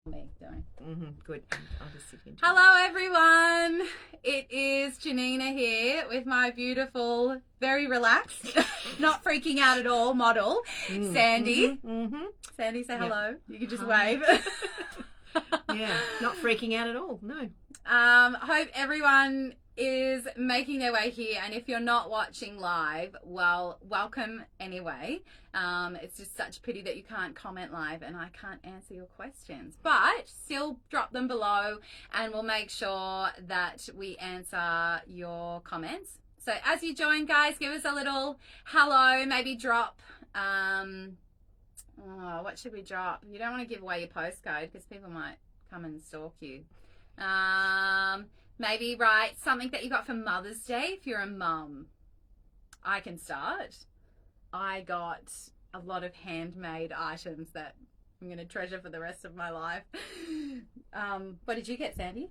Me doing. Good. I'll just sit here. Hello everyone, it is Jonina here with my beautiful, very relaxed, not freaking out at all model, Sandy. Sandy, say hello. You can just wave. Yeah, not freaking out at all, no. Hope everyone is making their way here, and if you're not watching live, well, welcome anyway. It's just such a pity that you can't comment live and I can't answer your questions, but still drop them below and we'll make sure that we answer your comments. So as you join, guys, give us a little hello, maybe drop what should we drop? You don't want to give away your postcode because people might come and stalk you. Maybe write something that you got for Mother's Day if you're a mum. I can start. I got a lot of handmade items that I'm going to treasure for the rest of my life. What did you get, Sandy?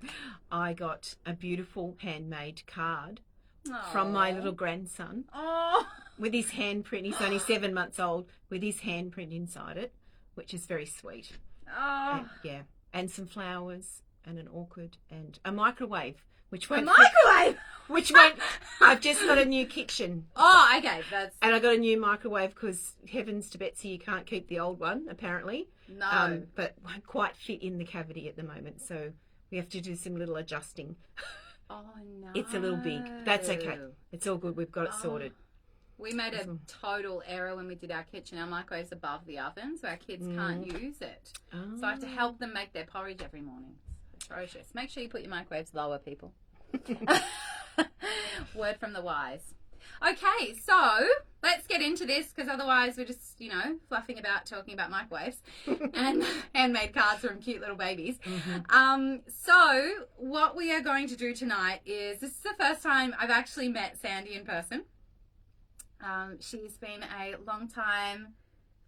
I got a beautiful handmade card Aww. from my little grandson. Oh, with his handprint. He's only 7 months old, with his handprint inside it, which is very sweet. oh. And some flowers and an orchid and a microwave, which A won't microwave? which won't. I've just got a new kitchen. Oh, okay. That's And I got a new microwave because, heavens to Betsy, you can't keep the old one, apparently. no. But won't quite fit in the cavity at the moment, so we have to do some little adjusting. Oh no. It's a little big. That's okay. It's all good. We've got it sorted. We made a Awesome. total error when we did our kitchen. Our microwave's above the oven, so our kids can't use it. Oh. So I have to help them make their porridge every morning. It's atrocious. Make sure you put your microwaves lower, people. Word from the wise. Okay, so let's get into this because otherwise we're just, fluffing about talking about microwaves and handmade cards from cute little babies. So what we are going to do tonight is, this is the first time I've actually met Sandy in person. She's been a long time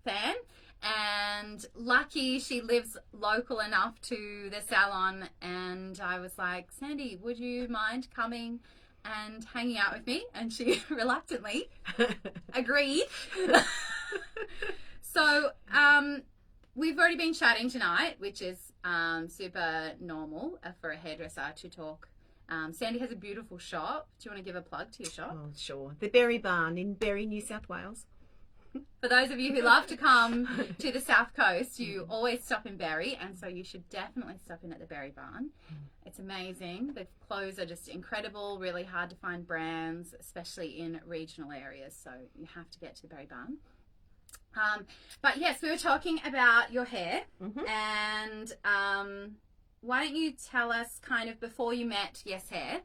fan, and lucky she lives local enough to the salon, and I was like, Sandy, would you mind coming and hanging out with me? And she reluctantly agreed. So we've already been chatting tonight, which is super normal for a hairdresser to talk. Sandy has a beautiful shop. Do you want to give a plug to your shop? Oh, sure. The Berry Barn in Berry, New South Wales. For those of you who love to come to the South Coast, you always stop in Berry, and so you should definitely stop in at the Berry Barn. It's amazing. The clothes are just incredible, really hard to find brands, especially in regional areas, so you have to get to the Berry Barn. But yes, we were talking about your hair, and why don't you tell us kind of before you met Yes Hair,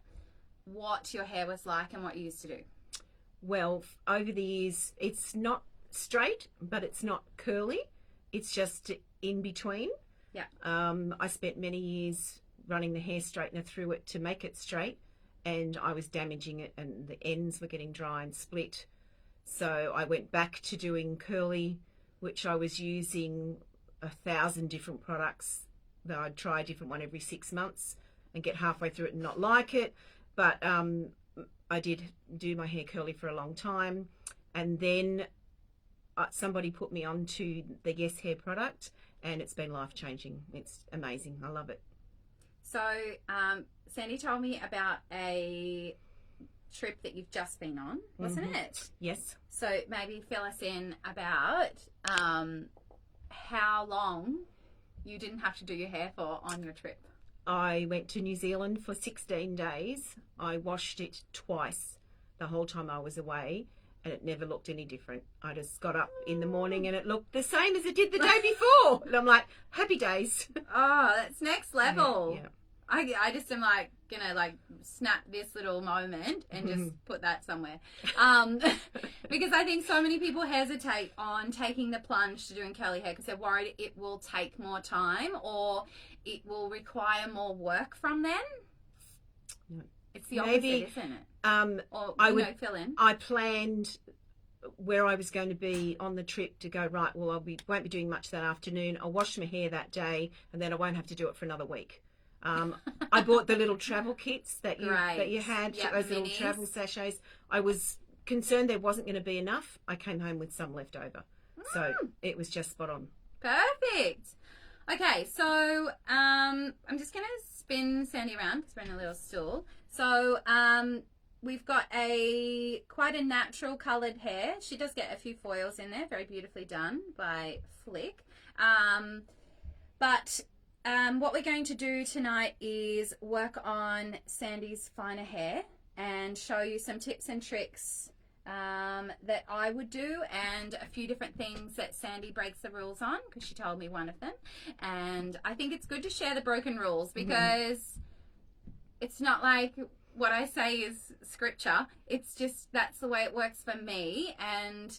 what your hair was like and what you used to do? Well, over the years, it's not straight, but it's not curly. It's just in between. Yeah. I spent many years running the hair straightener through it to make it straight, and I was damaging it, and the ends were getting dry and split. So I went back to doing curly, which I was using 1,000 different products. That I'd try a different one every 6 months and get halfway through it and not like it. But I did do my hair curly for a long time, and then somebody put me onto the Yes Hair product, and it's been life-changing. It's amazing. I love it. So Sandy told me about a trip that you've just been on, wasn't it? Yes. So maybe fill us in about how long you didn't have to do your hair for on your trip. I went to New Zealand for 16 days. I washed it twice the whole time I was away, and it never looked any different. I just got up in the morning and it looked the same as it did the day before. And I'm like, happy days. Oh, that's next level. Yeah. I just am like gonna like snap this little moment and just put that somewhere, because I think so many people hesitate on taking the plunge to doing curly hair because they're worried it will take more time or it will require more work from them. No. It's the opposite, isn't it? Or fill in. I planned where I was going to be on the trip to go, right, well, won't be doing much that afternoon. I'll wash my hair that day, and then I won't have to do it for another week. I bought the little travel kits that you had, those little travel sachets. I was concerned there wasn't going to be enough. I came home with some left over. So it was just spot on. Perfect. Okay, so I'm just going to spin Sandy around because we're in a little stool. So we've got quite a natural coloured hair. She does get a few foils in there, very beautifully done by Flick. But what we're going to do tonight is work on Sandy's finer hair and show you some tips and tricks that I would do, and a few different things that Sandy breaks the rules on, because she told me one of them. And I think it's good to share the broken rules, because it's not like what I say is scripture. It's just that's the way it works for me. And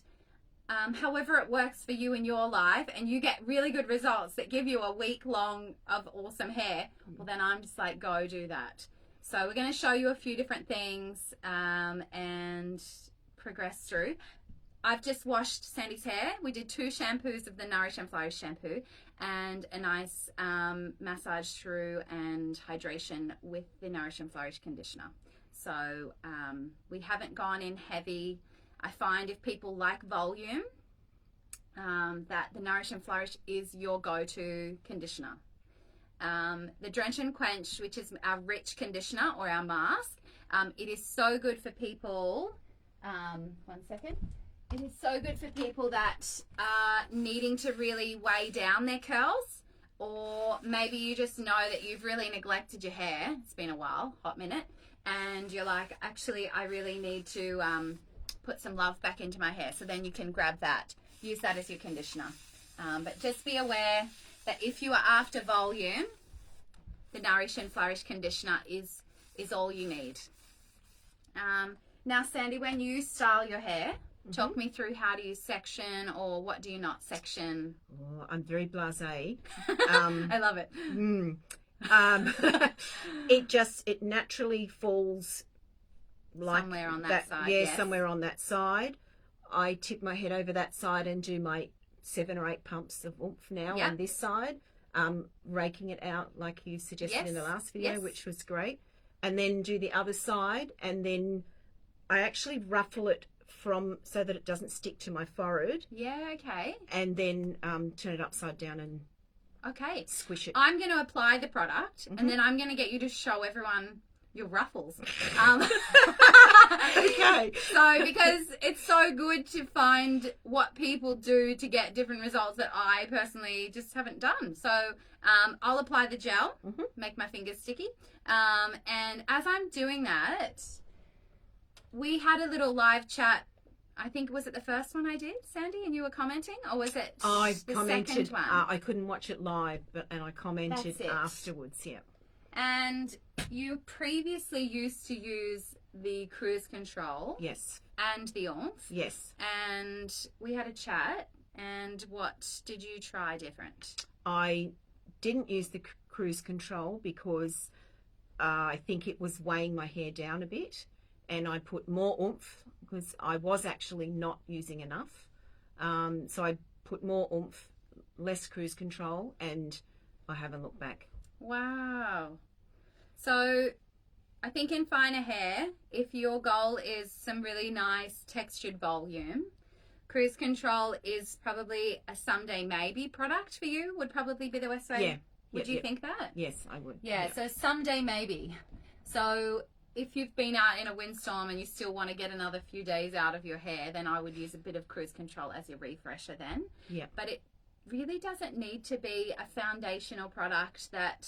however it works for you in your life, and you get really good results that give you a week long of awesome hair, well, then I'm just like, go do that. So we're going to show you a few different things and progress through. I've just washed Sandy's hair. We did 2 shampoos of the Nourish and Flourish shampoo and a nice massage through and hydration with the Nourish and Flourish conditioner. So we haven't gone in heavy. I find if people like volume, that the Nourish and Flourish is your go-to conditioner. The Drench and Quench, which is our rich conditioner or our mask, it is so good for people. One second. It is so good for people that are needing to really weigh down their curls, or maybe you just know that you've really neglected your hair. It's been a while, hot minute, and you're like, actually, I really need to put some love back into my hair. So then you can grab that, use that as your conditioner. But just be aware that if you are after volume, the Nourish and Flourish conditioner is all you need. Now, Sandy, when you style your hair, talk me through how do you section, or what do you not section? Oh, I'm very blasé. I love it. It naturally falls like somewhere on that side. Yeah, yes. somewhere on that side. I tip my head over that side and do my 7 or 8 pumps of oomph now on this side, raking it out like you suggested in the last video, which was great. And then do the other side, and then I actually ruffle it so that it doesn't stick to my forehead. Yeah, okay. And then turn it upside down and squish it. I'm going to apply the product, and then I'm going to get you to show everyone your ruffles. Okay. So, because it's so good to find what people do to get different results that I personally just haven't done. So I'll apply the gel, make my fingers sticky. And as I'm doing that, we had a little live chat. I think, was it the first one I did, Sandy, and you were commenting, or was it the second one? I couldn't watch it live, and I commented afterwards, yeah. And you previously used to use the cruise control. Yes. And the oomph. Yes. And we had a chat, and what did you try different? I didn't use the cruise control because I think it was weighing my hair down a bit. And I put more oomph because I was actually not using enough. So I put more oomph, less cruise control, and I haven't looked back. Wow. So I think in finer hair, if your goal is some really nice textured volume, cruise control is probably a someday maybe product for you, would probably be the best way. Yeah. Would you think that? Yes, I would. Yeah, so someday maybe. So if you've been out in a windstorm and you still want to get another few days out of your hair, then I would use a bit of cruise control as your refresher then. Yeah. But it really doesn't need to be a foundational product that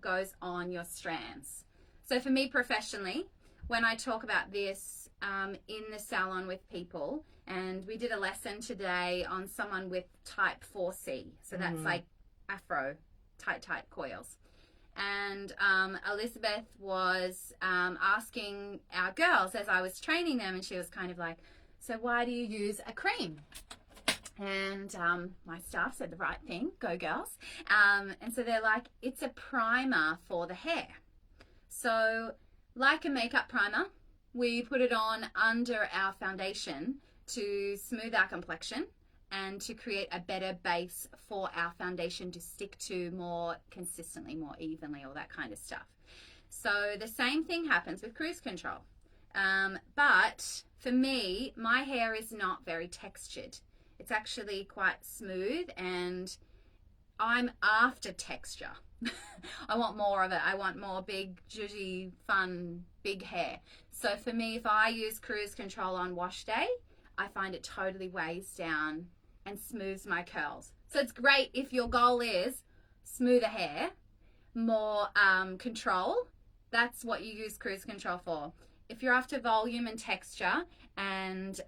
goes on your strands. So for me professionally, when I talk about this in the salon with people, and we did a lesson today on someone with type 4C. So that's like afro, tight coils. And Elizabeth was asking our girls as I was training them, and she was kind of like, so why do you use a cream? And my staff said the right thing, go girls. And so they're like, it's a primer for the hair. So like a makeup primer, we put it on under our foundation to smooth our complexion and to create a better base for our foundation to stick to more consistently, more evenly, all that kind of stuff. So the same thing happens with cruise control. But for me, my hair is not very textured. It's actually quite smooth, and I'm after texture. I want more of it. I want more big, juicy, fun, big hair. So for me, if I use cruise control on wash day, I find it totally weighs down and smooths my curls. So it's great if your goal is smoother hair, more control. That's what you use cruise control for. If you're after volume and texture and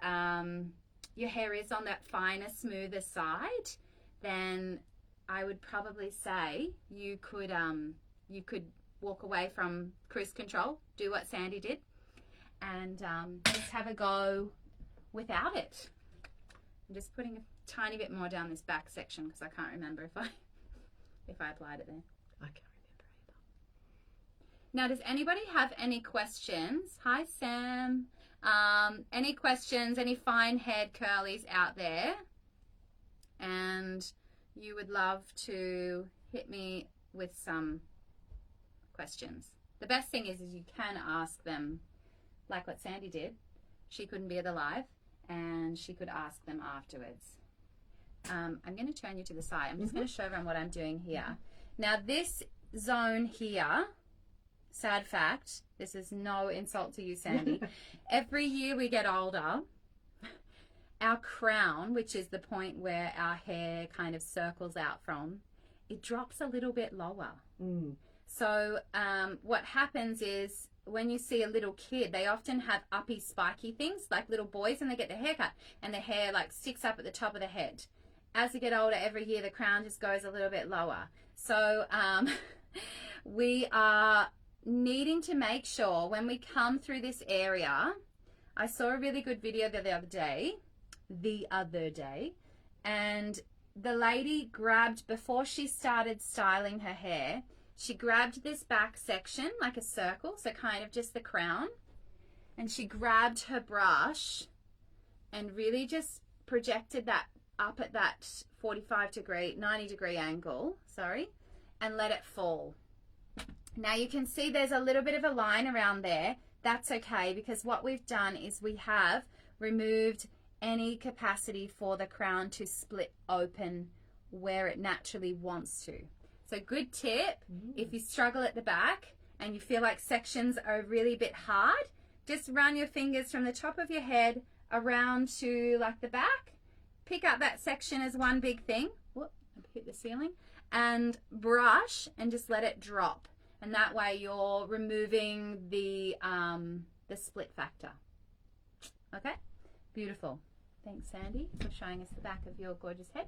your hair is on that finer, smoother side, then I would probably say you could walk away from cruise control, do what Sandy did, and just have a go without it. I'm just putting a tiny bit more down this back section because I can't remember if I applied it there. I can't remember either. Now, does anybody have any questions? Hi, Sam. Any questions, any fine-haired curlies out there? And you would love to hit me with some questions. The best thing is you can ask them, like what Sandy did. She couldn't be at the live, and she could ask them afterwards. I'm going to turn you to the side. I'm just going to show everyone what I'm doing here. Now, this zone here, sad fact, this is no insult to you, Sandy. Every year we get older, our crown, which is the point where our hair kind of circles out from, it drops a little bit lower. So what happens is when you see a little kid, they often have uppy, spiky things, like little boys, and they get their hair cut, and the hair like sticks up at the top of the head. As you get older, every year the crown just goes a little bit lower. So we are needing to make sure when we come through this area. I saw a really good video the other day, and the lady grabbed, before she started styling her hair, she grabbed this back section like a circle, so kind of just the crown, and she grabbed her brush and really just projected that up at that 90 degree angle, and let it fall. Now you can see there's a little bit of a line around there. That's okay, because what we've done is we have removed any capacity for the crown to split open where it naturally wants to. So good tip, if you struggle at the back and you feel like sections are really a bit hard, just run your fingers from the top of your head around to like the back, pick up that section as one big thing, whoop, I hit the ceiling, and brush and just let it drop. And that way you're removing the split factor. Okay, beautiful. Thanks, Sandy, for showing us the back of your gorgeous head.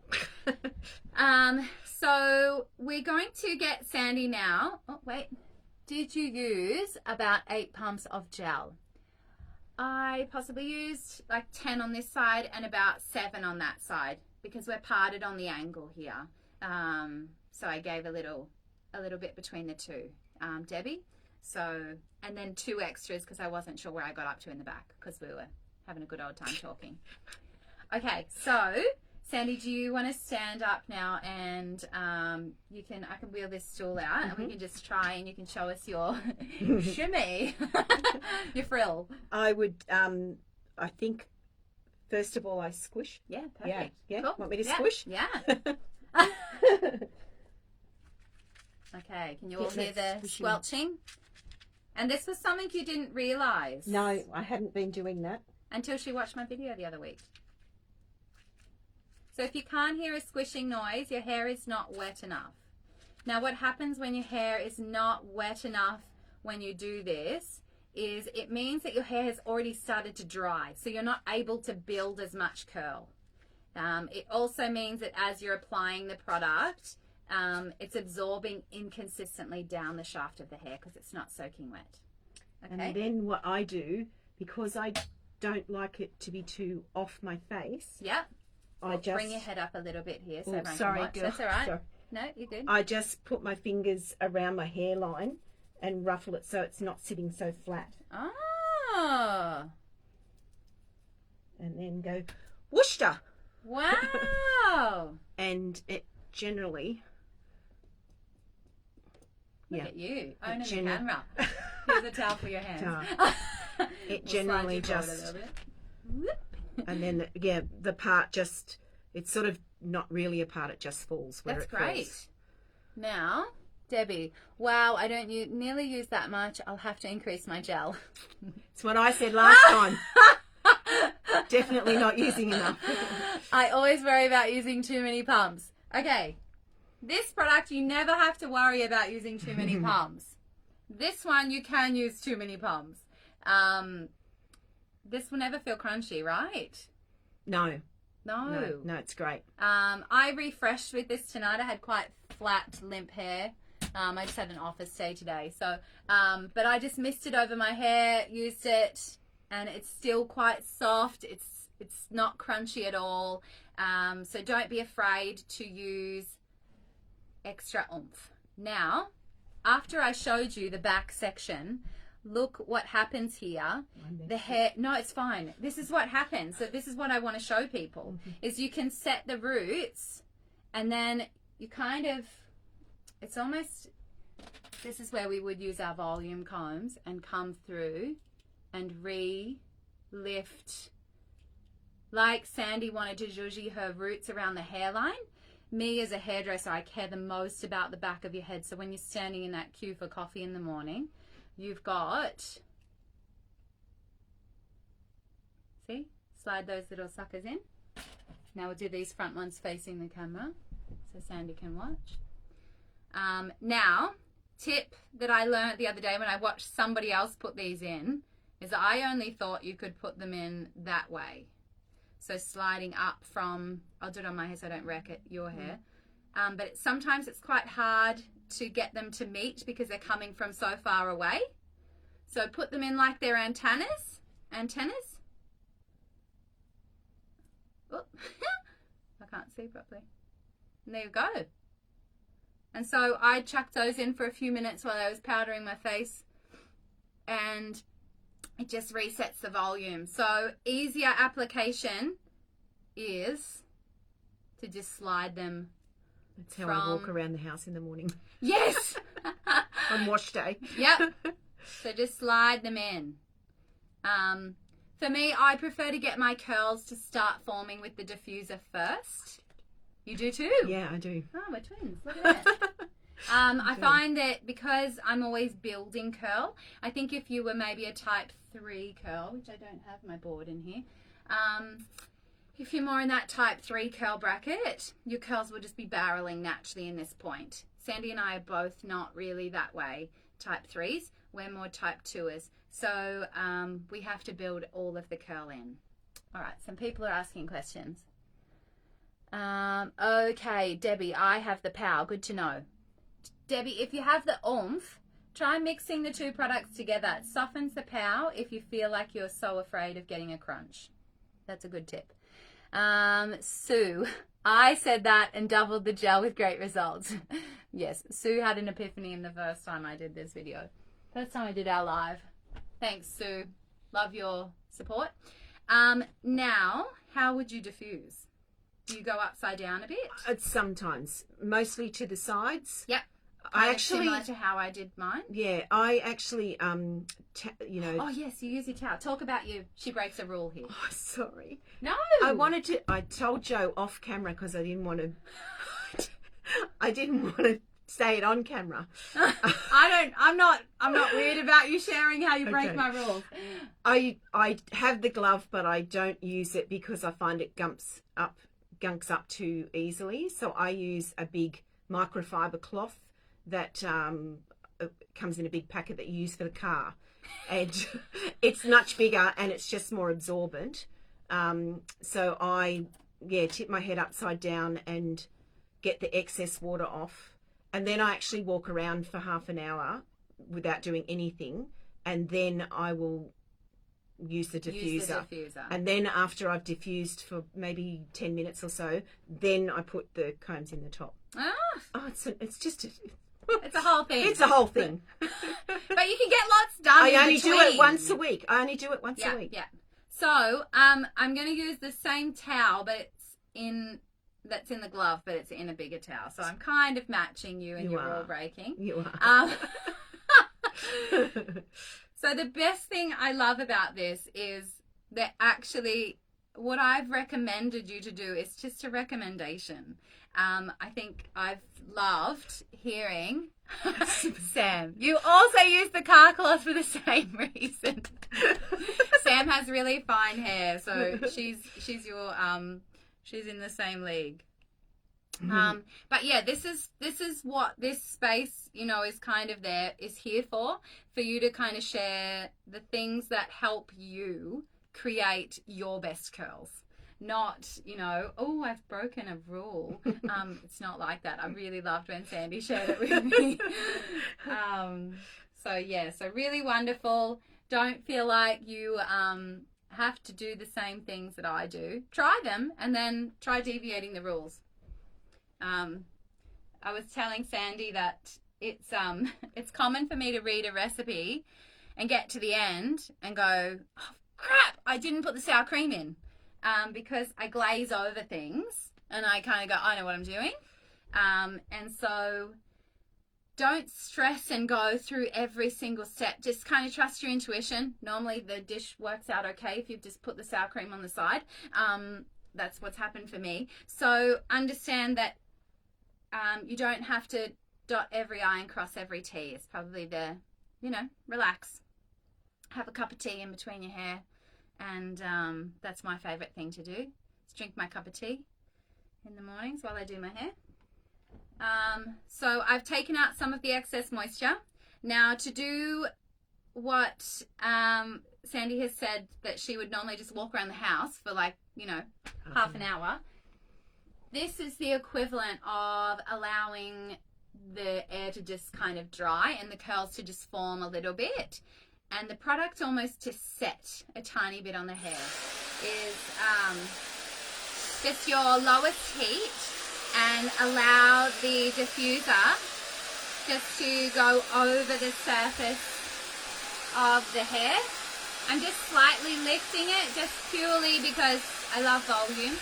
So we're going to get Sandy now. Oh, wait. Did you use about 8 pumps of gel? I possibly used like 10 on this side and about 7 on that side because we're parted on the angle here. So I gave a little bit between the two, Debbie. So, and then 2 extras because I wasn't sure where I got up to in the back because we were having a good old time talking. Okay, so Sandy, do you want to stand up now and I can wheel this stool out and we can just try and you can show us your shimmy, your frill. I would, I think, first of all, I squish. Yeah, perfect. Yeah. Cool. Want me to squish? Yeah. Okay, can you all hear the squelching? And this was something you didn't realise. No, I hadn't been doing that. Until she watched my video the other week. So if you can't hear a squishing noise, your hair is not wet enough. Now what happens when your hair is not wet enough when you do this is it means that your hair has already started to dry. So you're not able to build as much curl. It also means that as you're applying the product, it's absorbing inconsistently down the shaft of the hair because it's not soaking wet. Okay? And then what I do, because I don't like it to be too off my face. Yep. I just bring your head up a little bit here so everyone sorry, can watch. girl. That's all right. Sorry. No, you're good. I just put my fingers around my hairline and ruffle it so it's not sitting so flat. Oh. And then go whooshta. Wow. And it generally... Look at you, owning the camera. Here's a towel for your hands. It generally just... And then, the part just, it sort of not really a part, it just falls where That's it great. falls. Now, Debbie, wow, I don't nearly use that much. I'll have to increase my gel. It's what I said last time. Definitely not using enough. I always worry about using too many pumps. Okay, this product, you never have to worry about using too many pumps. This one, you can use too many pumps. This will never feel crunchy, right? No, No. it's great. I refreshed with this tonight. I had quite flat, limp hair. I just had an office day today. So, but I just mist it over my hair, used it, and it's still quite soft. It's not crunchy at all. So don't be afraid to use extra oomph. Now, after I showed you the back section, look what happens here. The hair, no, it's fine. This is what happens. So this is what I want to show people, is you can set the roots and then you kind of, it's almost, this is where we would use our volume combs and come through and re-lift. Like Sandy wanted to zhuzhi her roots around the hairline. Me as a hairdresser, I care the most about the back of your head. So when you're standing in that queue for coffee in the morning, you've got, see, slide those little suckers in. Now we'll do these front ones facing the camera so Sandy can watch. Now, tip that I learned the other day when I watched somebody else put these in is I only thought you could put them in that way. So sliding up from, I'll do it on my hair so I don't wreck your hair. But sometimes it's quite hard to get them to meet because they're coming from so far away. So put them in like they're antennas. Oh, I can't see properly. And there you go. And so I chucked those in for a few minutes while I was powdering my face, and it just resets the volume. So easier application is to just slide them. That's how I walk around the house in the morning. Yes. On wash day. Yep. So just slide them in. For me, I prefer to get my curls to start forming with the diffuser first. You do too? Yeah, I do. Oh, we're twins. Look at that. I find that because I'm always building curl, I think if you were maybe a type 3 curl, which I don't have my board in here, if you're more in that type 3 curl bracket, your curls will just be barreling naturally in this point. Sandy and I are both not really that way, type 3s. We're more type 2ers. So we have to build all of the curl in. All right, some people are asking questions. Okay, Debbie, I have the power. Good to know. Debbie, if you have the oomph, try mixing the two products together. It softens the pow if you feel like you're so afraid of getting a crunch. That's a good tip. Sue, I said that and doubled the gel with great results. Yes, Sue had an epiphany in the first time I did this video. First time I did our live. Thanks, Sue. Love your support. Now, how would you diffuse? Do you go upside down a bit? Sometimes, mostly to the sides. Yep. I actually, similar to how I did mine. Yeah, I actually, you know. Oh yes, you use your towel. Talk about you. She breaks a rule here. Oh, sorry. No. I told Joe off camera because I didn't want to say it on camera. I'm not weird about you sharing how you break my rules. I have the glove, but I don't use it because I find it gunks up too easily. So I use a big microfiber cloth that comes in a big packet that you use for the car, and it's much bigger and it's just more absorbent. So I tip my head upside down and get the excess water off, and then I actually walk around for half an hour without doing anything, and then I will use the diffuser. And then after I've diffused for maybe 10 minutes or so, then I put the combs in the top. It's just it's a whole thing. It's a whole thing. But you can get lots done. I only do it once a week. a week. Yeah. So I'm going to use the same towel, but that's in the glove, but it's in a bigger towel. So I'm kind of matching you and your rule breaking. You are. So the best thing I love about this is that actually what I've recommended you to do is just a recommendation. I think I've loved hearing Sam. You also use the car cloth for the same reason. Sam has really fine hair, so she's your she's in the same league. But yeah, this is what this space, you know, is kind of is here for you to kind of share the things that help you create your best curls. Not, you know, oh, I've broken a rule. It's not like that. I really loved when Sandy shared it with me. So yeah, so really wonderful. Don't feel like you have to do the same things that I do. Try them and then try deviating the rules. I was telling Sandy that it's common for me to read a recipe and get to the end and go, oh, crap, I didn't put the sour cream in, because I glaze over things and I kind of go, I know what I'm doing. And so don't stress and go through every single step. Just kind of trust your intuition. Normally the dish works out okay if you've just put the sour cream on the side. That's what's happened for me. So understand that you don't have to dot every I and cross every T. It's probably relax. Have a cup of tea in between your hair. And that's my favourite thing to do. Is drink my cup of tea in the mornings while I do my hair. So I've taken out some of the excess moisture. Now to do what Sandy has said that she would normally just walk around the house for half an hour. This is the equivalent of allowing the air to just kind of dry and the curls to just form a little bit. And the product almost to set a tiny bit on the hair is just your lowest heat and allow the diffuser just to go over the surface of the hair. I'm just slightly lifting it just purely because I love volume.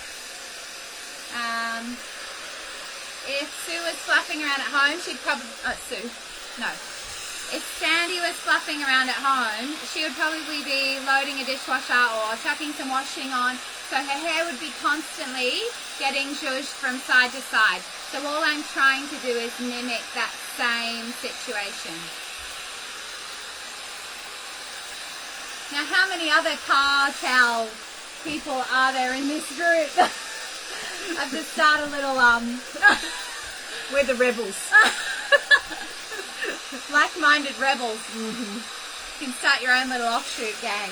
If Sue was fluffing around at home, she'd probably... If Sandy was fluffing around at home, she would probably be loading a dishwasher or chucking some washing on. So her hair would be constantly getting zhuzhed from side to side. So all I'm trying to do is mimic that same situation. Now, how many other cartel people are there in this group? I've just started a little, We're the rebels. Like-minded rebels. Mm-hmm. You can start your own little offshoot gang.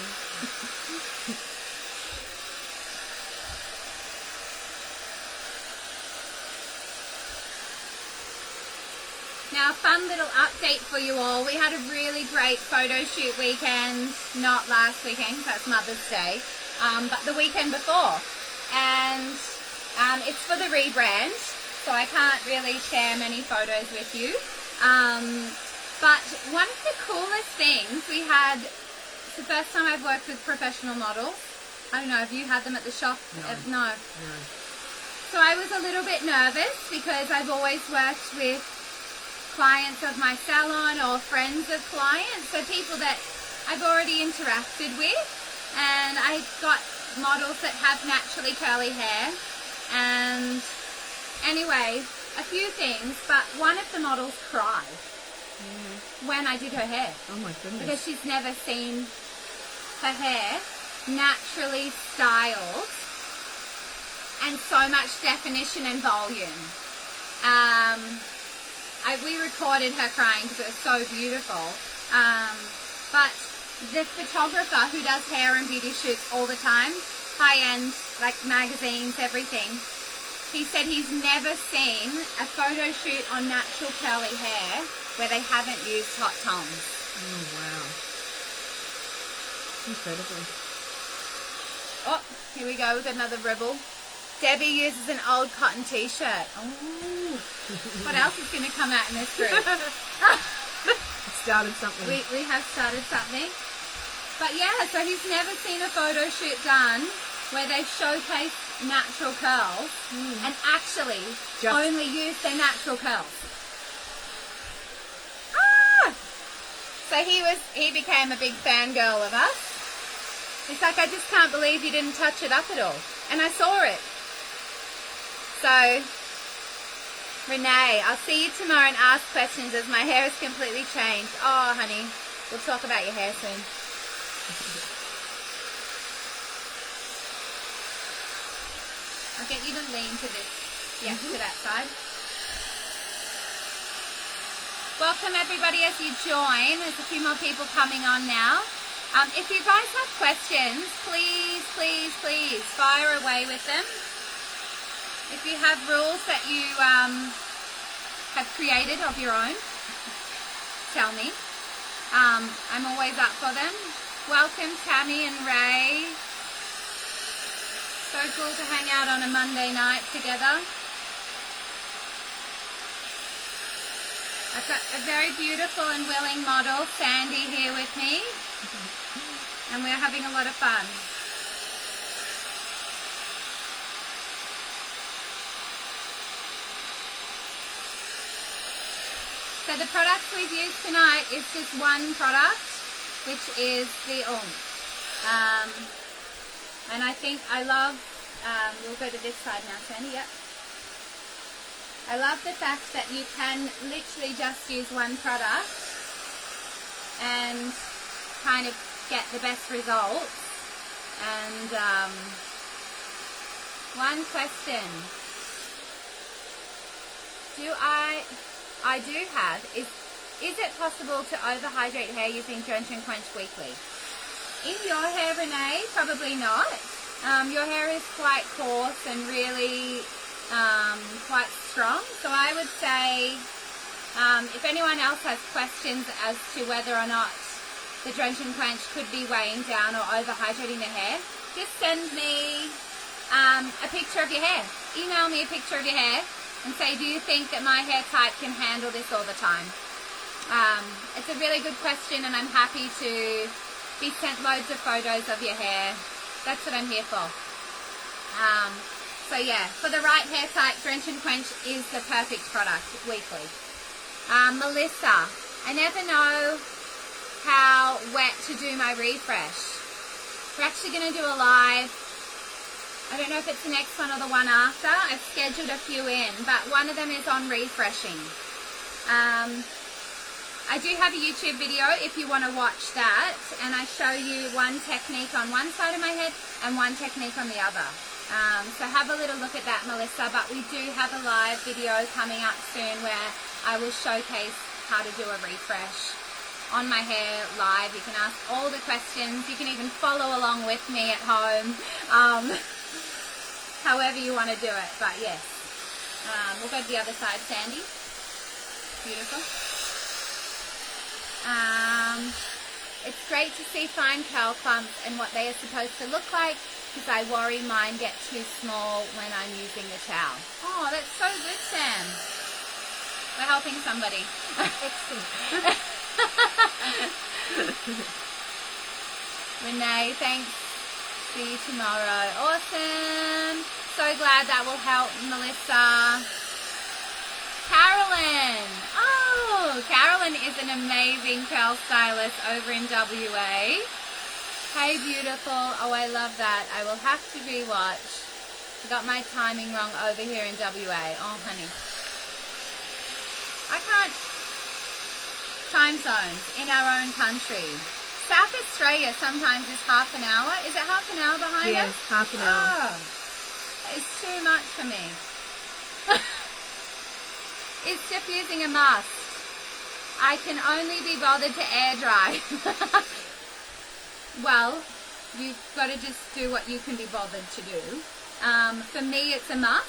Now, a fun little update for you all. We had a really great photo shoot weekend. Not last weekend, that's Mother's Day, but the weekend before. And it's for the rebrand, so I can't really share many photos with you. But one of the coolest things we had, it's the first time I've worked with professional models. I don't know, have you had them at the shop? No. So I was a little bit nervous because I've always worked with clients of my salon or friends of clients, so people that I've already interacted with. And I got models that have naturally curly hair. And anyway, a few things, but one of the models cried when I did her hair. Oh my goodness. Because she's never seen her hair naturally styled and so much definition and volume. We recorded her crying because it was so beautiful. But the photographer who does hair and beauty shoots all the time, high-end, like magazines, everything, he said he's never seen a photo shoot on natural curly hair where they haven't used hot tongs. Oh, wow. Incredible. Oh, here we go with another rebel. Debbie uses an old cotton t-shirt. Oh. What else is going to come out in this group? Started something. We have started something. But yeah, so he's never seen a photo shoot done where they showcase natural curls and actually only use their natural curls. So he became a big fangirl of us. It's like, I just can't believe you didn't touch it up at all. And I saw it. So, Renee, I'll see you tomorrow and ask questions as my hair has completely changed. Oh, honey, we'll talk about your hair soon. I'll get you to lean to this, to that side. Welcome everybody as you join. There's a few more people coming on now. If you guys have questions, please, please, please fire away with them. If you have rules that you have created of your own, tell me. I'm always up for them. Welcome Tammy and Ray. So cool to hang out on a Monday night together. I've got a very beautiful and willing model, Sandy, here with me. And we're having a lot of fun. So the products we've used tonight is just one product, which is the and I think I love, we'll go to this side now, Sandy, yep. I love the fact that you can literally just use one product and kind of get the best results. And one question. I do have, is it possible to overhydrate hair using Drench and Quench weekly? In your hair, Renee, probably not. Your hair is quite coarse and really quite strong. So I would say if anyone else has questions as to whether or not the Drench and Quench could be weighing down or overhydrating the hair, just send me a picture of your hair. Email me a picture of your hair and say, do you think that my hair type can handle this all the time? It's a really good question, and I'm happy to be sent loads of photos of your hair. That's what I'm here for. So yeah, for the right hair type, Drench and Quench is the perfect product weekly. Melissa, I never know how wet to do my refresh. We're actually going to do a live. I don't know if it's the next one or the one after. I've scheduled a few in, but one of them is on refreshing. I do have a YouTube video if you want to watch that, and I show you one technique on one side of my head and one technique on the other. So have a little look at that, Melissa, but we do have a live video coming up soon where I will showcase how to do a refresh on my hair live. You can ask all the questions. You can even follow along with me at home, however you want to do it. But yes, we'll go to the other side, Sandy. Beautiful. It's great to see fine curl clumps and what they are supposed to look like, because I worry mine get too small when I'm using the towel. Oh, that's so good, Sam. We're helping somebody. Excellent. Renee, thanks. See you tomorrow. Awesome. So glad that will help, Melissa. Carolyn. Oh, Carolyn is an amazing curl stylist over in WA. Hey, beautiful. Oh, I love that. I will have to rewatch. I got my timing wrong over here in WA. Oh, honey. I can't. Time zones in our own country. South Australia sometimes is half an hour. Is it half an hour behind us? Yes, half an hour. Oh, it's too much for me. It's diffusing a must. I can only be bothered to air dry. Well, you've got to just do what you can be bothered to do. For me, it's a must.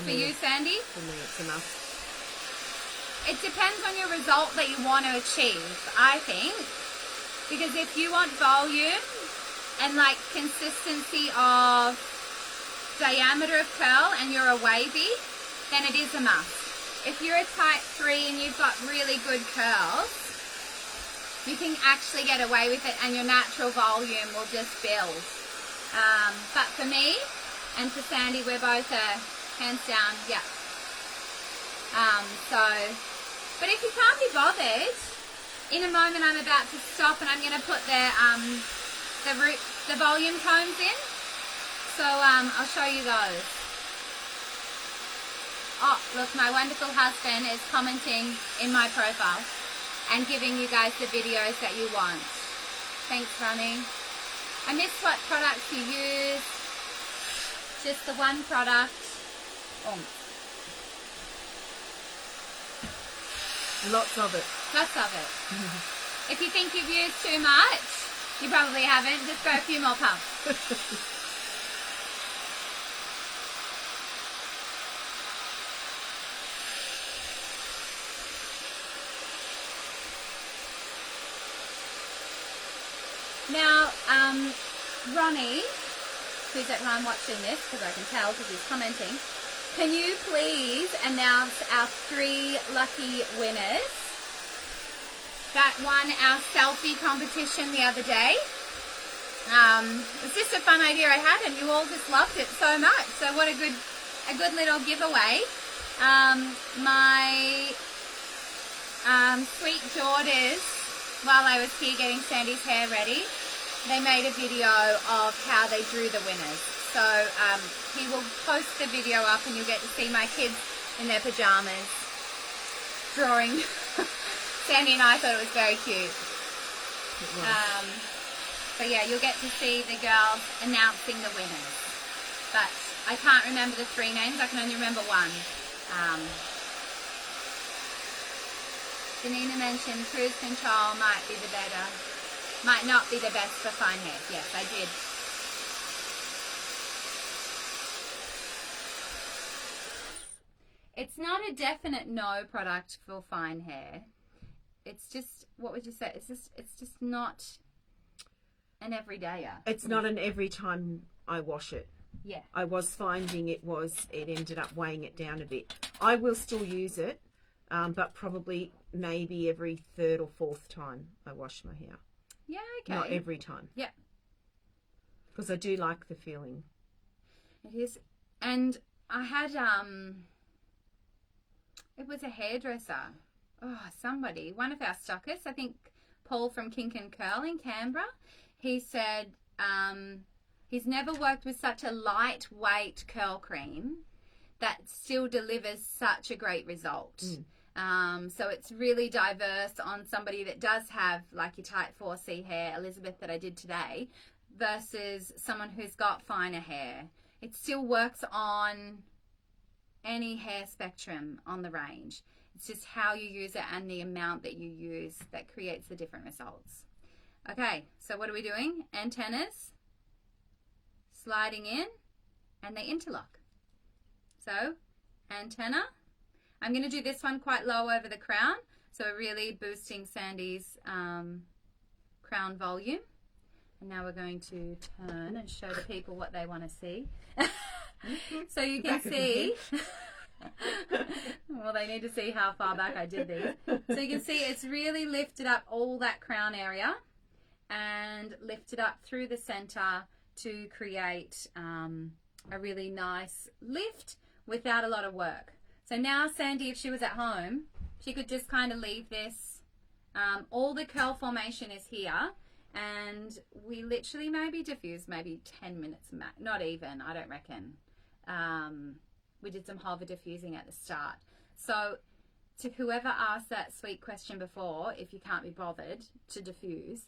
For you, Sandy? For me, it's a must. It depends on your result that you want to achieve, I think. Because if you want volume and like consistency of diameter of curl and you're a wavy, then it is a must. If you're a type 3 and you've got really good curls, you can actually get away with it and your natural volume will just build. But for me and for Sandy, we're both hands down, yeah. But if you can't be bothered, in a moment I'm about to stop and I'm going to put the the volume combs in. So I'll show you those. Oh, look, my wonderful husband is commenting in my profile and giving you guys the videos that you want. Thanks, Ronnie. I missed what products you use. Just the one product. Oh. Lots of it. Lots of it. If you think you've used too much, you probably haven't. Just go a few more pumps. Now, Ronnie, who's at home watching this, because I can tell because he's commenting, can you please announce our 3 lucky winners that won our selfie competition the other day? It was just a fun idea I had, and you all just loved it so much. So what a good little giveaway. My sweet daughters, while I was here getting Sandy's hair ready, they made a video of how they drew the winners. So he will post the video up and you'll get to see my kids in their pajamas drawing. Sandy and I thought it was very cute. So yeah, you'll get to see the girls announcing the winners. But I can't remember the 3 names, I can only remember one. Jonina mentioned cruise control might not be the best for fine hair. Yes, I did. It's not a definite no product for fine hair. It's just, what would you say? It's just not an everydayer. It's not an every time I wash it. Yeah. I was finding it ended up weighing it down a bit. I will still use it, but probably maybe every 3rd or 4th time I wash my hair. Yeah, okay. Not every time. Yeah. Because I do like the feeling. It is. And I had, it was a hairdresser. Oh, somebody, one of our stockists, I think Paul from Kink and Curl in Canberra, he said he's never worked with such a lightweight curl cream that still delivers such a great result. So it's really diverse on somebody that does have like your tight 4C hair, Elizabeth, that I did today, versus someone who's got finer hair. It still works on any hair spectrum on the range. It's just how you use it and the amount that you use that creates the different results. Okay, so what are we doing? Antennas, sliding in, and they interlock. So, antenna. I'm going to do this one quite low over the crown, so really boosting Sandy's crown volume. And now we're going to turn and show the people what they want to see. So you can see... Well, they need to see how far back I did these. So you can see it's really lifted up all that crown area and lifted up through the center to create a really nice lift without a lot of work. So now Sandy, if she was at home, she could just kind of leave this. All the curl formation is here, and we literally maybe diffuse maybe 10 minutes max, not even, I don't reckon. We did some hover diffusing at the start. So to whoever asked that sweet question before, if you can't be bothered to diffuse,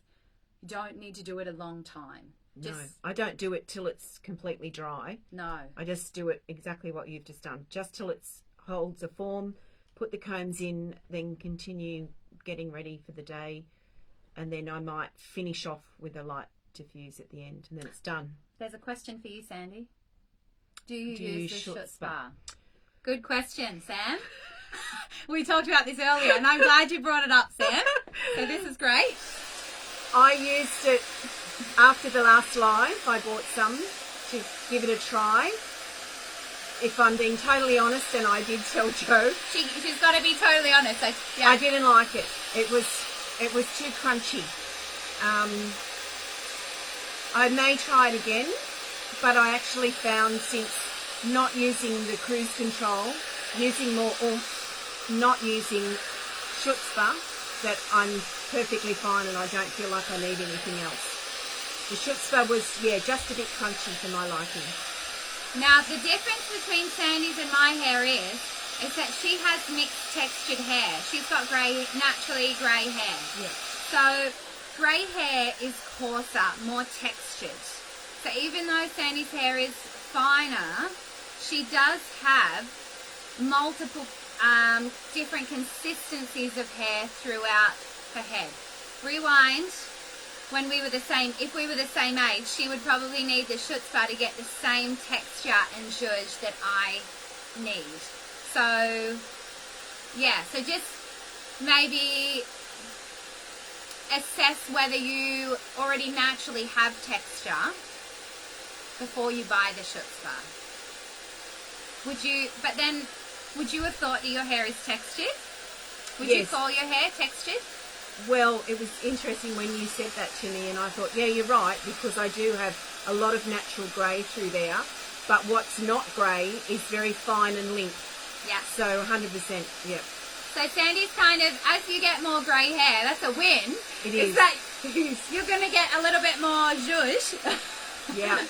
you don't need to do it a long time. No, I don't do it till it's completely dry. No. I just do it exactly what you've just done, just till it holds a form, put the combs in, then continue getting ready for the day, and then I might finish off with a light diffuse at the end, and then it's done. There's a question for you, Sandy. Do you use the Schutz bar? Good question, Sam. We talked about this earlier, and I'm glad you brought it up, Sam. So this is great. I used it after the last live. I bought some to give it a try. If I'm being totally honest, and I did tell Jo, she's got to be totally honest. Yeah. I didn't like it. It was too crunchy. I may try it again. But I actually found, since not using the cruise control, using more oomph, not using Schutz bar, that I'm perfectly fine and I don't feel like I need anything else. The chutzpah was, just a bit crunchy for my liking. Now, the difference between Sandy's and my hair is that she has mixed textured hair. She's got naturally grey hair. Yeah. So, grey hair is coarser, more textured. So even though Sandy's hair is finer, she does have multiple different consistencies of hair throughout her head. Rewind. When we were the same, if we were the same age, she would probably need the chutzpah to get the same texture and zhuzh that I need. So, yeah, so just maybe assess whether you already naturally have texture before you buy the chutzpah. Would you have thought that your hair is textured? Would you call your hair textured? Well, it was interesting when you said that to me, and I thought, yeah, you're right, because I do have a lot of natural grey through there, but what's not grey is very fine and limp. Yeah. So 100%, yeah. So Sandy's kind of, as you get more grey hair, that's a win. It is. That you're going to get a little bit more zhuzh. Yeah.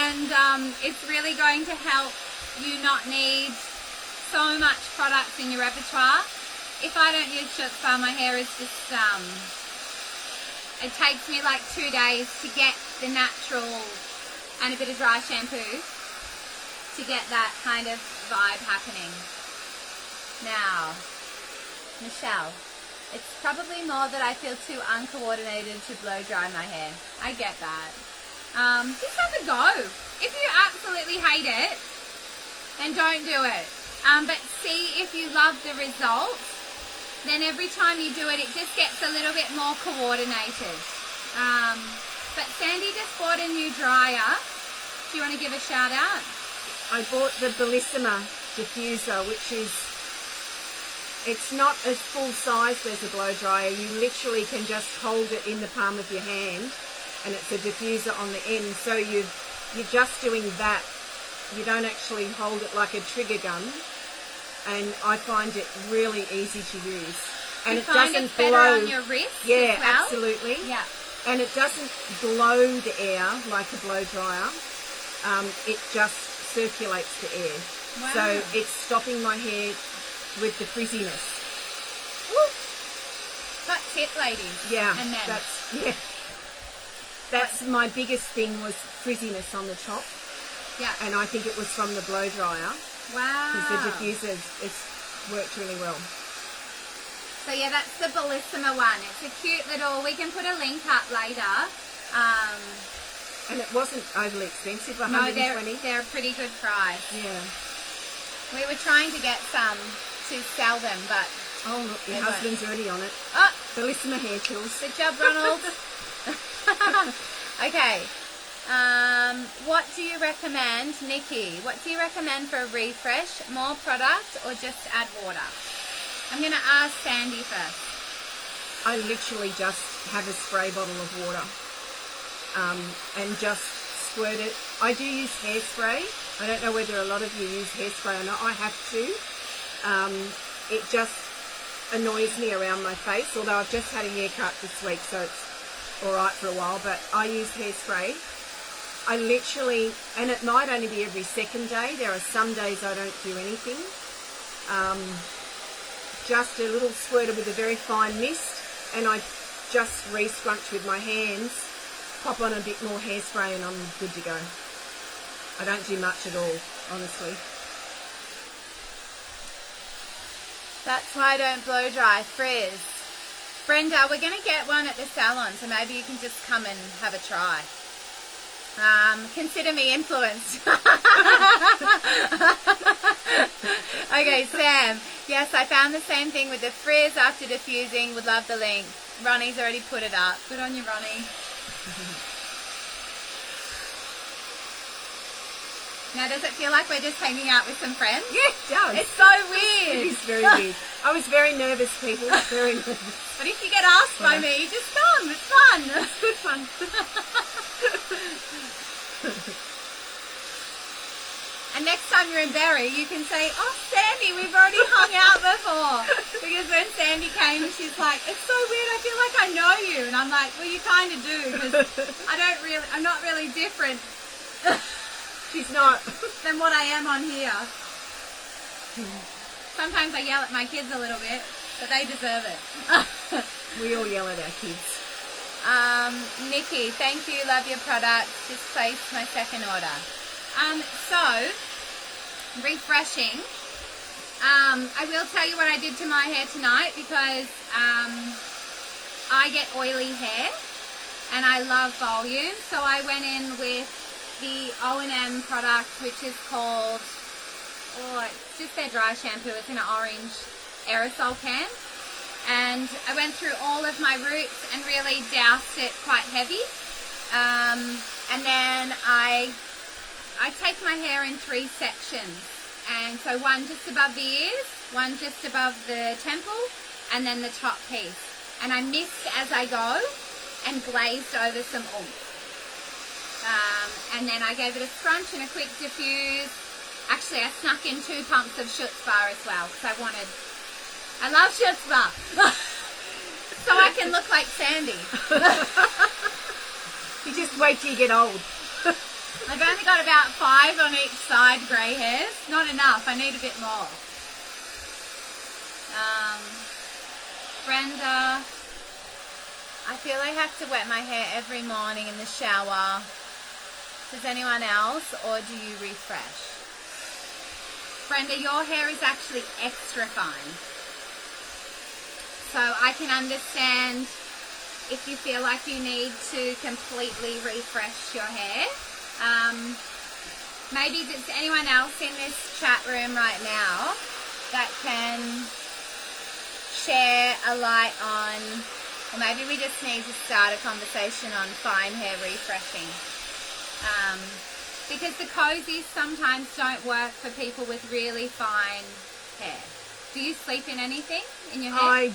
And it's really going to help you not need so much products in your repertoire. If I don't use chutzpah, my hair is just, it takes me like 2 days to get the natural and a bit of dry shampoo to get that kind of vibe happening. Now, Michelle, it's probably more that I feel too uncoordinated to blow dry my hair. I get that. Just have a go. If you absolutely hate it, then don't do it. But see if you love the results. Then every time you do it, it just gets a little bit more coordinated. But Sandy just bought a new dryer. Do you want to give a shout out? I bought the Bellissima diffuser, which is, it's not as full size as a blow dryer. You literally can just hold it in the palm of your hand, and it's a diffuser on the end. So you're just doing that. You don't actually hold it like a trigger gun. And I find it really easy to use, and it doesn't blow. Better on your wrist. Yeah, as well? Absolutely. Yeah. And it doesn't blow the air like a blow dryer. It just circulates the air. Wow. So it's stopping my hair with the frizziness. Woo. Got tip, ladies. Yeah. And men. That's my biggest thing, was frizziness on the top. Yeah. And I think it was from the blow dryer. Wow. Because the diffuser, it's worked really well. So yeah, that's the Bellissima one. It's a cute little, we can put a link up later. And it wasn't overly expensive, $120. No, they're a pretty good price. Yeah. We were trying to get some to sell them, but... Oh, look, your husband's already on it. Oh! Bellissima hair tools. Good job, Ronald. Okay. What do you recommend, Nikki? What do you recommend for a refresh? More product or just add water? I'm going to ask Sandy first. I literally just have a spray bottle of water and just squirt it. I do use hairspray. I don't know whether a lot of you use hairspray or not. I have to. It just annoys me around my face, although I've just had a haircut this week, so it's all right for a while, but I use hairspray. I literally, and it might only be every second day. There are some days I don't do anything. Just a little squirter with a very fine mist, and I just re-scrunch with my hands, pop on a bit more hairspray, and I'm good to go. I don't do much at all, honestly. That's why I don't blow dry. Frizz. Brenda, we're going to get one at the salon, so maybe you can just come and have a try. Consider me influenced. Okay, Sam. Yes, I found the same thing with the frizz after diffusing. Would love the link. Ronnie's already put it up. Good on you, Ronnie. Now, does it feel like we're just hanging out with some friends? Yeah, it does. It's so weird. It is very weird. I was very nervous, people. Very nervous. But if you get asked by me, just come. It's fun. It's good fun. And next time you're in Berry, you can say, oh, Sandy, we've already hung out before. Because when Sandy came, she's like, it's so weird, I feel like I know you. And I'm like, well, you kind of do, because I'm not really different. She's not. Than what I am on here. Sometimes I yell at my kids a little bit, but they deserve it. We all yell at our kids. Nikki, thank you, love your product. Just placed my second order. So, refreshing. I will tell you what I did to my hair tonight because I get oily hair and I love volume. So I went in with the O&M product, which is called, it's just their dry shampoo. It's in an orange aerosol can. And I went through all of my roots and really doused it quite heavy. And then I take my hair in 3 sections. And so one just above the ears, one just above the temple, and then the top piece. And I mist as I go and glazed over some oomph. And then I gave it a scrunch and a quick diffuse. Actually, I snuck in 2 pumps of Schutz Bar as well because I love Schutz Bar. So I can look like Sandy. You just wait till you get old. I've only got about 5 on each side grey hairs. Not enough. I need a bit more. Brenda, I feel I have to wet my hair every morning in the shower. Does anyone else, or do you refresh? Brenda, your hair is actually extra fine. So I can understand if you feel like you need to completely refresh your hair. Maybe there's anyone else in this chat room right now that can share a light on, or maybe we just need to start a conversation on fine hair refreshing. Because the cozies sometimes don't work for people with really fine hair. Do you sleep in anything in your hair?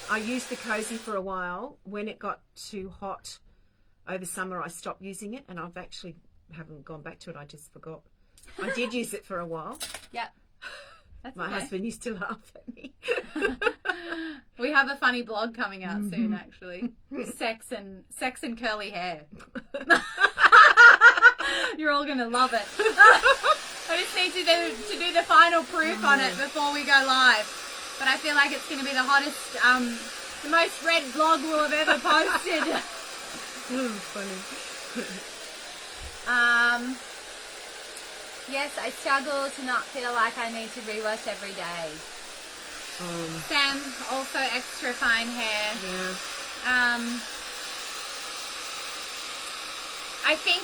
I used the cozy for a while. When it got too hot over summer, I stopped using it, and I've actually haven't gone back to it. I just forgot. I did use it for a while. Yep. That's My husband used to laugh at me. We have a funny blog coming out soon, actually. Sex and curly hair. You're all going to love it. I just need to do the final proof on it before we go live. But I feel like it's going to be the hottest, the most read blog we'll have ever posted. Funny. Yes, I struggle to not feel like I need to rewash every day. Sam, also extra fine hair. Yeah. I think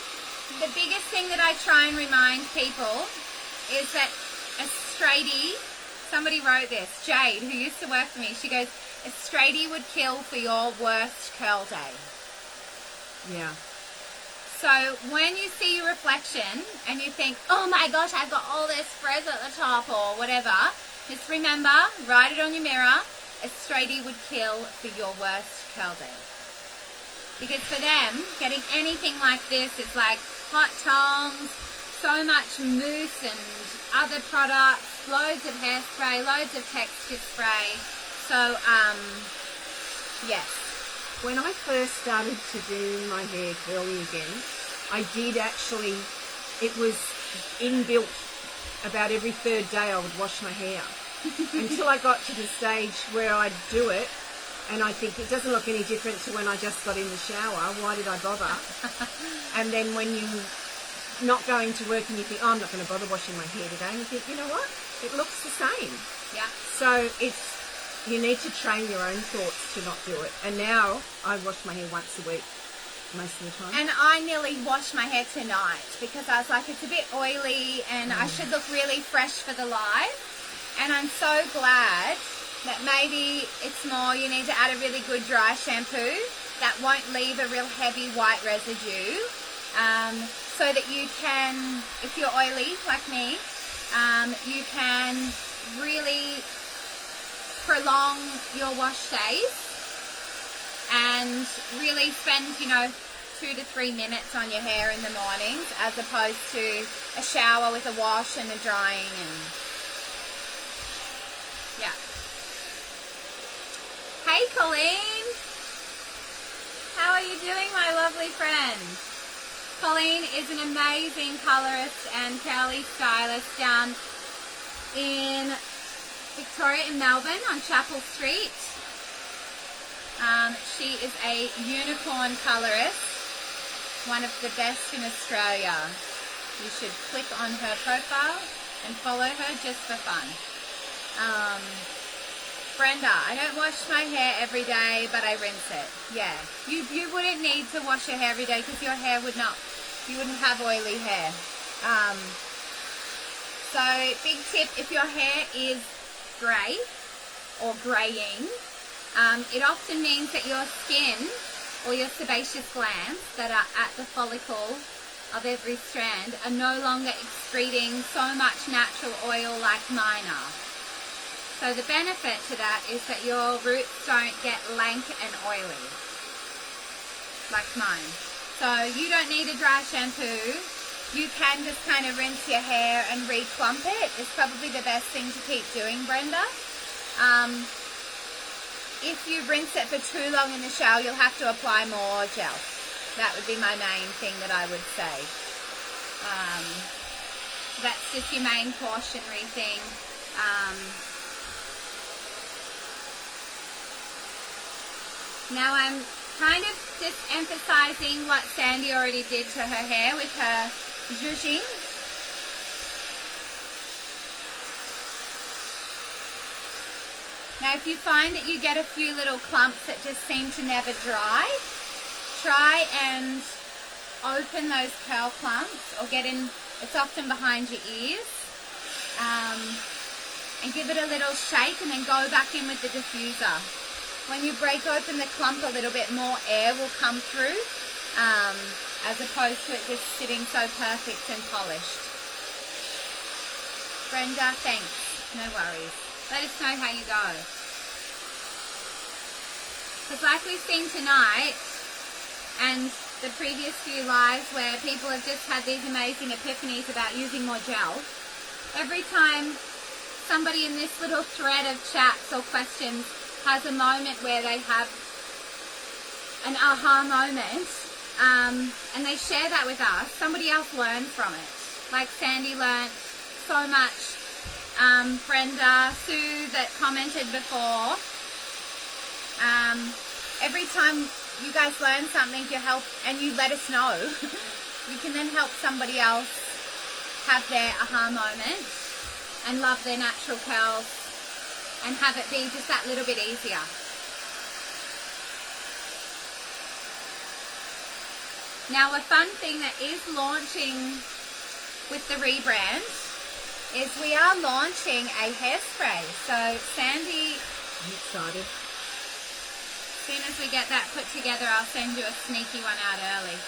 the biggest thing that I try and remind people is that a straightie, somebody wrote this, Jade, who used to work for me, she goes, a straightie would kill for your worst curl day. Yeah. So when you see your reflection and you think, oh my gosh, I've got all this frizz at the top or whatever, just remember, write it on your mirror, a straightie would kill for your worst curl day. Because for them, getting anything like this, it's like hot tongs, so much mousse and other products, loads of hairspray, loads of texture spray. So, yes. When I first started to do my hair curly again, I did actually, it was inbuilt about every 3rd day I would wash my hair. Until I got to the stage where I'd do it, and I think it doesn't look any different to when I just got in the shower. Why did I bother? And then when you're not going to work and you think, oh, I'm not going to bother washing my hair today, and you think, you know what? It looks the same. Yeah. So you need to train your own thoughts to not do it. And now I wash my hair once a week most of the time. And I nearly washed my hair tonight because I was like, it's a bit oily and I should look really fresh for the live. And I'm so glad that maybe it's more you need to add a really good dry shampoo that won't leave a real heavy white residue, so that you can, if you're oily like me, you can really prolong your wash days and really spend, 2 to 3 minutes on your hair in the mornings, as opposed to a shower with a wash and a drying. And yeah. Hey Colleen, how are you doing, my lovely friend? Colleen is an amazing colorist and curly stylist down in Victoria in Melbourne on Chapel Street. She is a unicorn colorist, one of the best in Australia. You should click on her profile and follow her just for fun. Brenda, I don't wash my hair every day, but I rinse it. Yeah, you wouldn't need to wash your hair every day because your hair would not, you wouldn't have oily hair. So big tip, if your hair is grey or greying, it often means that your skin or your sebaceous glands that are at the follicle of every strand are no longer excreting so much natural oil like mine are. So the benefit to that is that your roots don't get lank and oily like mine. So you don't need a dry shampoo. You can just kind of rinse your hair and re-clump it. It's probably the best thing to keep doing, Brenda. If you rinse it for too long in the shower, you'll have to apply more gel. That would be my main thing that I would say. That's just your main cautionary thing. Now I'm kind of just emphasizing what Sandy already did to her hair with her zhuzhing. Now if you find that you get a few little clumps that just seem to never dry, try and open those curl clumps, or get in, it's often behind your ears, and give it a little shake and then go back in with the diffuser. When you break open the clump a little bit, more air will come through, as opposed to it just sitting so perfect and polished. Brenda, thanks. No worries. Let us know how you go. Because like we've seen tonight, and the previous few lives where people have just had these amazing epiphanies about using more gel, every time somebody in this little thread of chats or questions has a moment where they have an aha moment, and they share that with us, somebody else learned from it. Like Sandy learned so much. Brenda, Sue that commented before. Every time you guys learn something, you help and you let us know. You can then help somebody else have their aha moment and love their natural curls and have it be just that little bit easier. Now, a fun thing that is launching with the rebrand is we are launching a hairspray. So Sandy, I'm excited. as soon as we get that put together, I'll send you a sneaky one out early.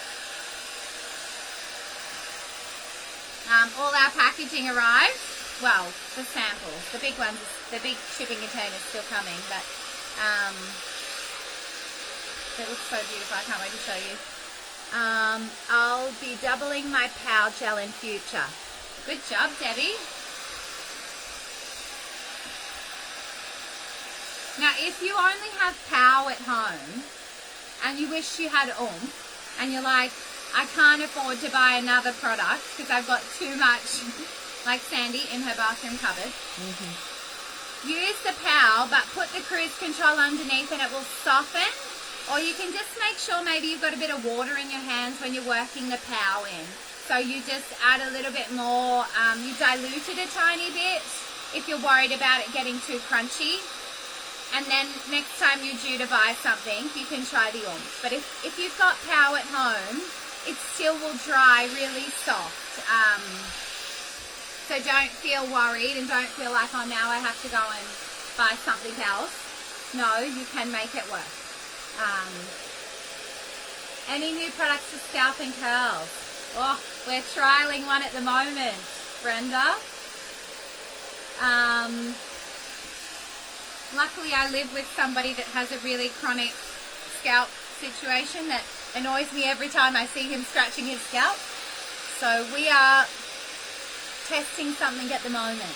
All our packaging arrived. Well, the samples, the big ones, the big shipping containers still coming, but it looks so beautiful. I can't wait to show you. I'll be doubling my Power Gel in future. Good job, Debbie. Now, if you only have Pow at home and you wish you had oomph and you're like, I can't afford to buy another product because I've got too much, like Sandy in her bathroom cupboard, use the Pow, but put the cruise control underneath and it will soften. Or you can just make sure maybe you've got a bit of water in your hands when you're working the Pow in. So you just add a little bit more, you dilute it a tiny bit if you're worried about it getting too crunchy. And then next time you're due to buy something, you can try the oomph. But if you've got Pow at home, it still will dry really soft. So don't feel worried and don't feel like, oh, now I have to go and buy something else. No, you can make it work. Any new products for scalp and curls? Oh, we're trialing one at the moment, Brenda. Luckily I live with somebody that has a really chronic scalp situation that annoys me every time I see him scratching his scalp. So we are testing something at the moment.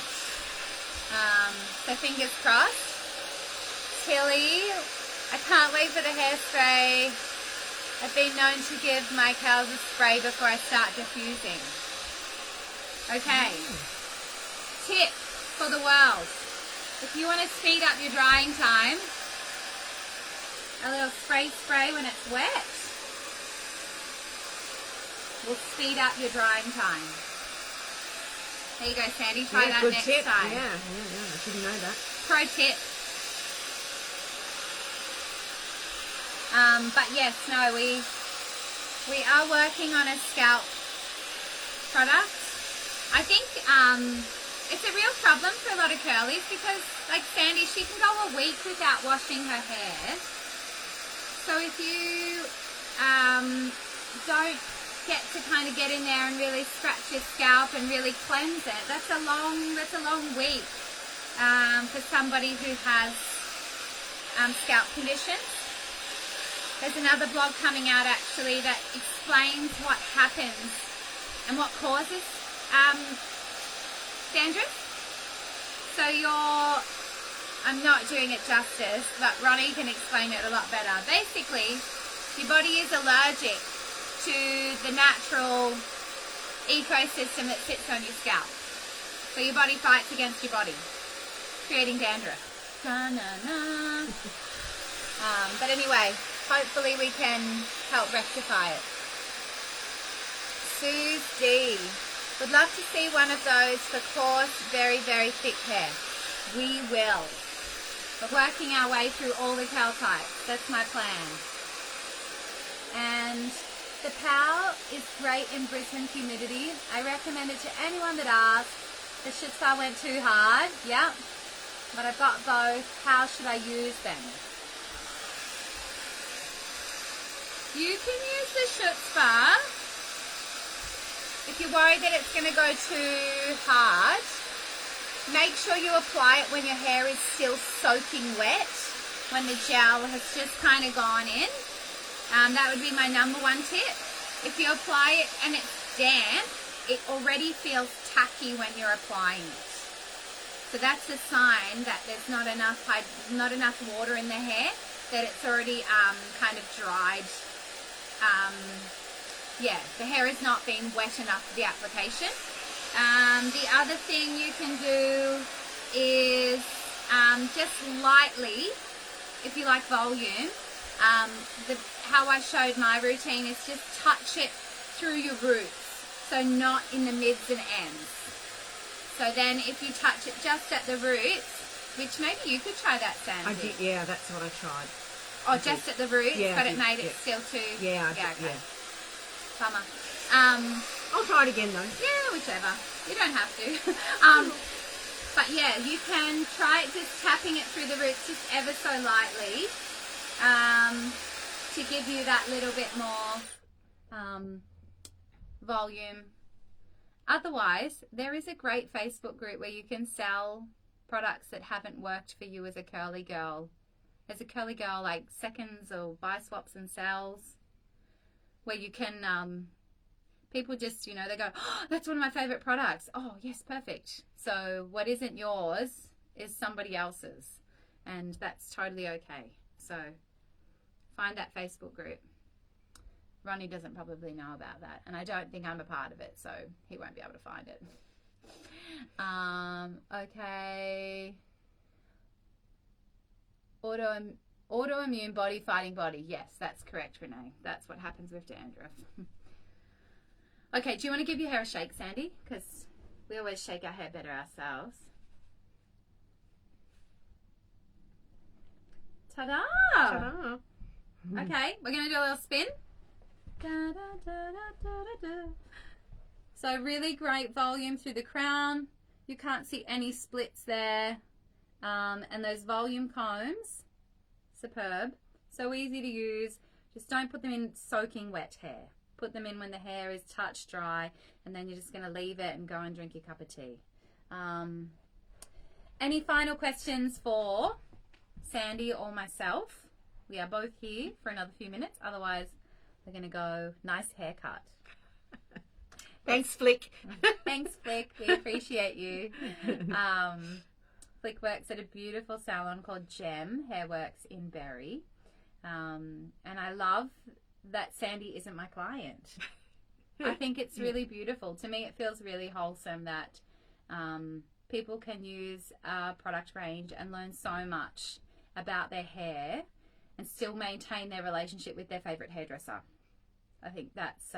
So fingers crossed. Tilly, I can't wait for the hairspray. I've been known to give my cows a spray before I start diffusing. Okay. Tip for the world. If you want to speed up your drying time, a little spray when it's wet will speed up your drying time. There you go, Sandy. Try that good next tip. time. Yeah, I didn't know that. Pro tip. But yes, no, we are working on a scalp product. I think it's a real problem for a lot of curlies because, like Sandy, she can go a week without washing her hair. So if you don't get to kind of get in there and really scratch your scalp and really cleanse it, that's a long week for somebody who has scalp conditions. There's another blog coming out actually that explains what happens and what causes dandruff. So I'm not doing it justice, but Ronnie can explain it a lot better. Basically, your body is allergic to the natural ecosystem that sits on your scalp. So your body fights against your body, creating dandruff. Da-na-na. But anyway, hopefully we can help rectify it. Suze D. Would love to see one of those for coarse, very, very thick hair. We will. We're working our way through all the curl types. That's my plan. And the POW is great in Brisbane humidity. I recommend it to anyone that asks. The Schützer went too hard. Yep. But I've got both. How should I use them? You can use the Schützer if you're worried that it's going to go too hard. Make sure you apply it when your hair is still soaking wet, when the gel has just kind of gone in. That would be my number one tip. If you apply it and it's damp, it already feels tacky when you're applying it. So that's a sign that there's not enough water in the hair, that it's already kind of dried. The hair is not being wet enough for the application. The other thing you can do is just lightly, if you like volume, how I showed my routine is just touch it through your roots, so not in the mids and ends. So then if you touch it just at the roots, which maybe you could try that, Sandy. I did, yeah, that's what I tried. Oh, just at the roots, yeah, but it made it still too... Yeah, okay. Yeah. Bummer. I'll try it again though. Yeah, whichever. You don't have to. But yeah, you can try it just tapping it through the roots just ever so lightly to give you that little bit more volume. Otherwise, there is a great Facebook group where you can sell products that haven't worked for you as a curly girl. As a curly girl, like seconds or buy swaps and sells, where you can, people just, they go, oh, that's one of my favorite products. Oh, yes, perfect. So what isn't yours is somebody else's, and that's totally okay. So find that Facebook group. Ronnie doesn't probably know about that, and I don't think I'm a part of it, so he won't be able to find it. Okay. Autoimmune body fighting body. Yes, that's correct, Renee. That's what happens with dandruff. Okay, do you want to give your hair a shake, Sandy? Because we always shake our hair better ourselves. Ta-da! Ta-da. Okay, we're going to do a little spin. Da, da, da, da, da, da. So really great volume through the crown. You can't see any splits there. And those volume combs, superb. So easy to use. Just don't put them in soaking wet hair. Put them in when the hair is touch dry, and then you're just going to leave it and go and drink your cup of tea. Any final questions for Sandy or myself? We are both here for another few minutes. Otherwise, we're going to go nice haircut. Thanks, Flick. Thanks, Flick. We appreciate you. Flick works at a beautiful salon called Gem Hairworks in Berry. And I love that Sandy isn't my client. I think it's really beautiful. To me, it feels really wholesome that people can use a product range and learn so much about their hair and still maintain their relationship with their favorite hairdresser. I think that's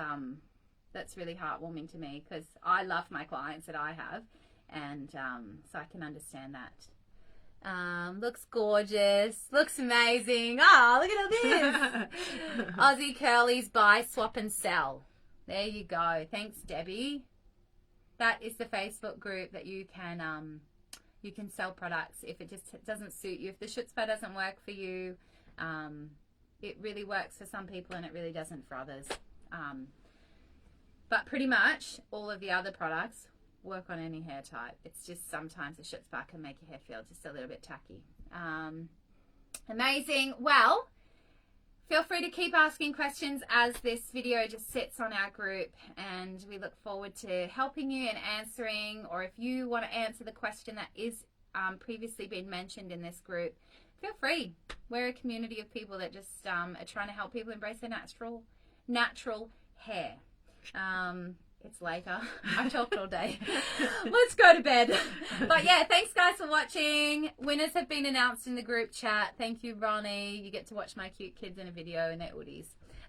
really heartwarming to me because I love my clients that I have, and so I can understand that. Looks gorgeous. Looks amazing. Oh, look at all this. Aussie Curlies buy, swap and sell. There you go. Thanks, Debbie. That is the Facebook group that you can sell products if it just doesn't suit you. If the schutzpah doesn't work for you, it really works for some people and it really doesn't for others. But pretty much all of the other products work on any hair type. It's just sometimes the schutzpah can make your hair feel just a little bit tacky. Amazing. Well, feel free to keep asking questions as this video just sits on our group, and we look forward to helping you and answering, or if you want to answer the question that is previously been mentioned in this group, feel free. We're a community of people that just are trying to help people embrace their natural hair. It's later. I've talked all day. Let's go to bed. But yeah, thanks guys for watching. Winners have been announced in the group chat. Thank you, Ronnie. You get to watch my cute kids in a video in their hoodies.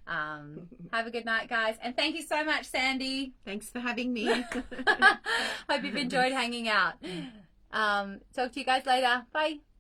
Have a good night, guys. And thank you so much, Sandy. Thanks for having me. Hope you've enjoyed hanging out. Talk to you guys later. Bye.